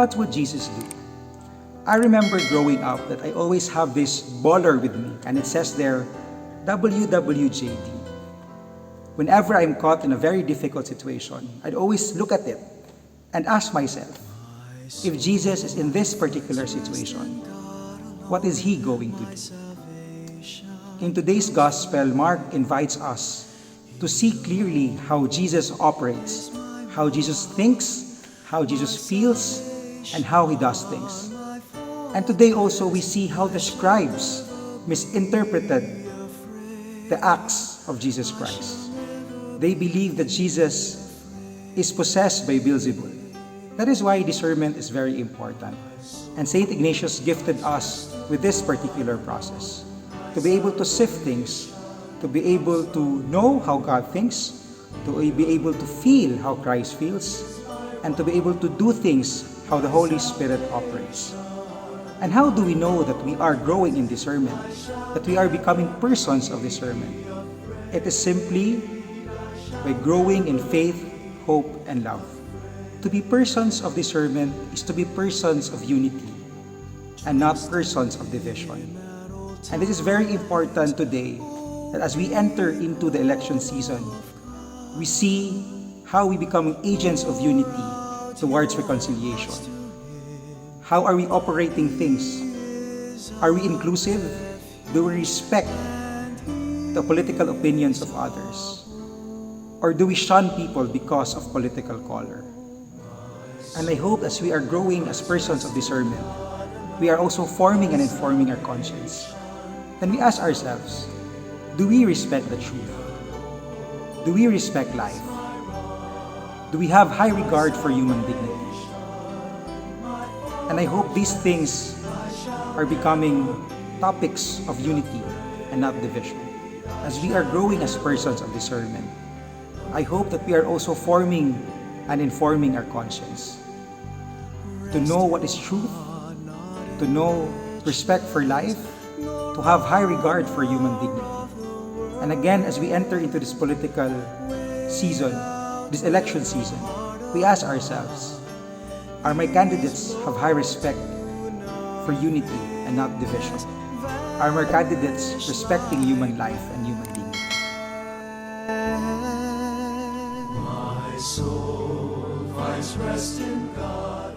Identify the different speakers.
Speaker 1: what would Jesus do? I remember growing up that I always have this baller with me, and it says there, WWJD. Whenever I'm caught in a very difficult situation, I'd always look at it and ask myself, if Jesus is in this particular situation, what is he going to do? In today's gospel, Mark invites us to see clearly how Jesus operates, how Jesus thinks, how Jesus feels, and how he does things. And today also we see how the scribes misinterpreted the acts of Jesus Christ. They believe that Jesus is possessed by Beelzebul. That is why discernment is very important. And St. Ignatius gifted us with this particular process, to be able to sift things, to be able to know how God thinks, to be able to feel how Christ feels, and to be able to do things how the Holy Spirit operates. And how do we know that we are growing in discernment, that we are becoming persons of discernment? It is simply by growing in faith, hope, and love. To be persons of discernment is to be persons of unity and not persons of division. And this is very important today, that as we enter into the election season, we see how we become agents of unity towards reconciliation. How are we operating things? Are we inclusive? Do we respect the political opinions of others? Or do we shun people because of political color? And I hope as we are growing as persons of discernment, we are also forming and informing our conscience. Then we ask ourselves, do we respect the truth? Do we respect life? Do we have high regard for human dignity? And I hope these things are becoming topics of unity and not division. As we are growing as persons of discernment, I hope that we are also forming and informing our conscience to know what is truth, to know respect for life, to have high regard for human dignity. And again, as we enter into this political season, this election season, we ask ourselves, are my candidates have high respect for unity and not division? Are my candidates respecting human life and human dignity?
Speaker 2: My soul finds rest in God.